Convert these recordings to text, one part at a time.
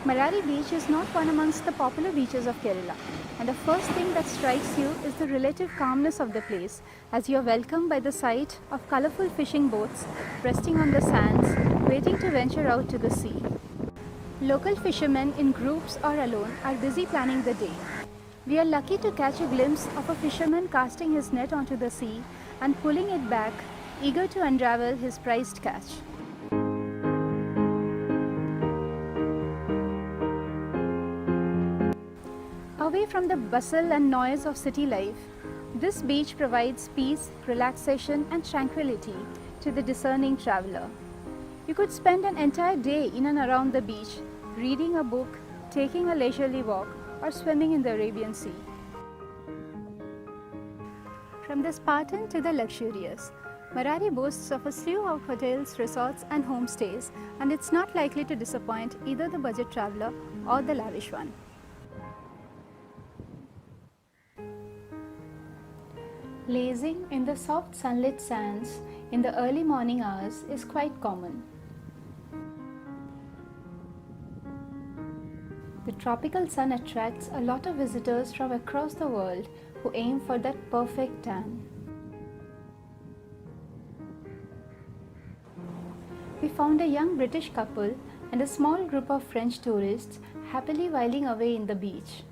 Marari Beach is not one amongst the popular beaches of Kerala, and the first thing that strikes you is the relative calmness of the place as you are welcomed by the sight of colourful fishing boats resting on the sands, waiting to venture out to the sea. Local fishermen in groups or alone are busy planning the day. We are lucky to catch a glimpse of a fisherman casting his net onto the sea and pulling it back, eager to unravel his prized catch. Away from the bustle and noise of city life, this beach provides peace, relaxation and tranquility to the discerning traveler. You could spend an entire day in and around the beach, reading a book, taking a leisurely walk, or swimming in the Arabian Sea. From the Spartan to the luxurious, Marari boasts of a slew of hotels, resorts and homestays, and it's not likely to disappoint either the budget traveler or the lavish one. Lazing in the soft sunlit sands in the early morning hours is quite common. The tropical sun attracts a lot of visitors from across the world who aim for that perfect tan. We found a young British couple and a small group of French tourists happily whiling away in the beach.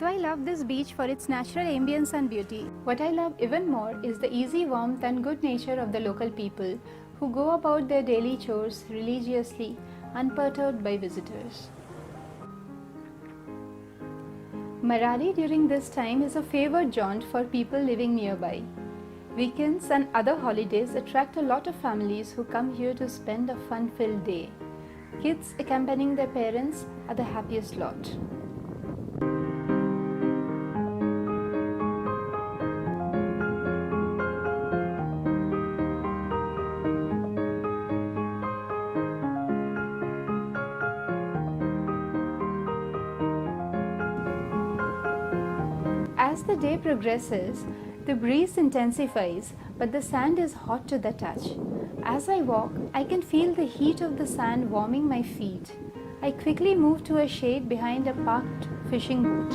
Though I love this beach for its natural ambience and beauty, what I love even more is the easy warmth and good nature of the local people who go about their daily chores religiously, unperturbed by visitors. Marari during this time is a favored jaunt for people living nearby. Weekends and other holidays attract a lot of families who come here to spend a fun-filled day. Kids accompanying their parents are the happiest lot. As the day progresses, the breeze intensifies, but the sand is hot to the touch. As I walk, I can feel the heat of the sand warming my feet. I quickly move to a shade behind a parked fishing boat.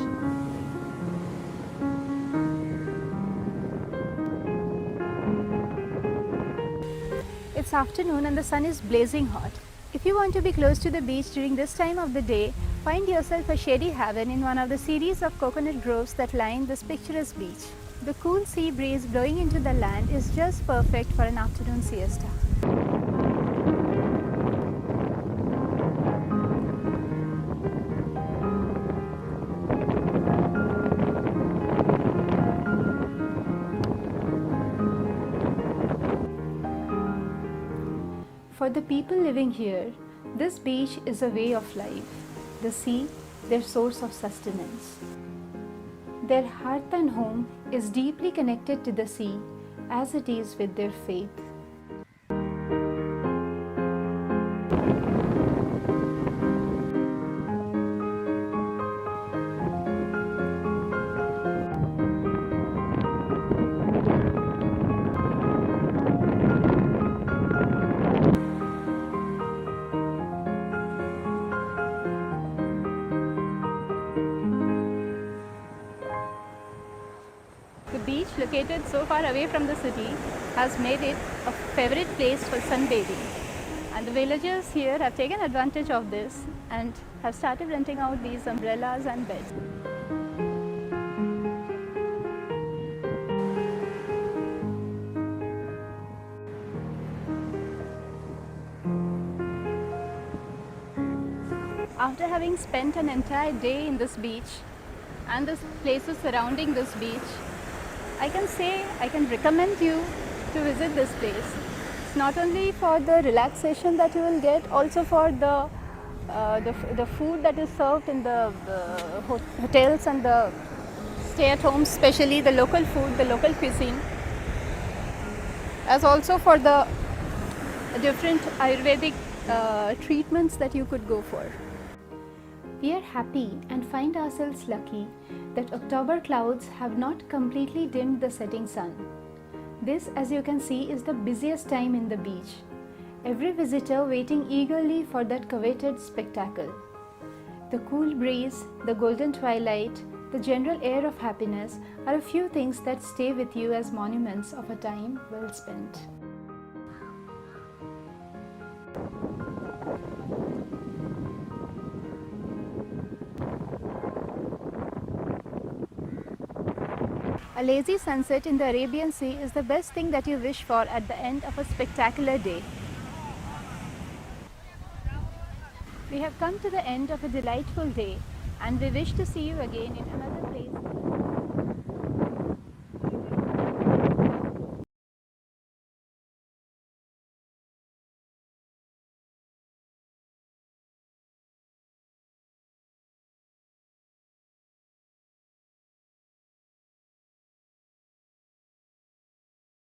It's afternoon and the sun is blazing hot. If you want to be close to the beach during this time of the day, find yourself a shady haven in one of the series of coconut groves that line this picturesque beach. The cool sea breeze blowing into the land is just perfect for an afternoon siesta. For the people living here, this beach is a way of life. The sea, their source of sustenance. Their hearth and home is deeply connected to the sea, as it is with their faith. The beach, located so far away from the city, has made it a favorite place for sunbathing. And the villagers here have taken advantage of this and have started renting out these umbrellas and beds. After having spent an entire day in this beach and the places surrounding this beach, I can recommend you to visit this place. It's not only for the relaxation that you will get, also for the food that is served in the hotels and the stay-at-homes, especially the local food, the local cuisine, as also for the different Ayurvedic treatments that you could go for. We are happy and find ourselves lucky that October clouds have not completely dimmed the setting sun. This, as you can see, is the busiest time in the beach. Every visitor waiting eagerly for that coveted spectacle. The cool breeze, the golden twilight, the general air of happiness are a few things that stay with you as monuments of a time well spent. A lazy sunset in the Arabian Sea is the best thing that you wish for at the end of a spectacular day. We have come to the end of a delightful day, and we wish to see you again in another place.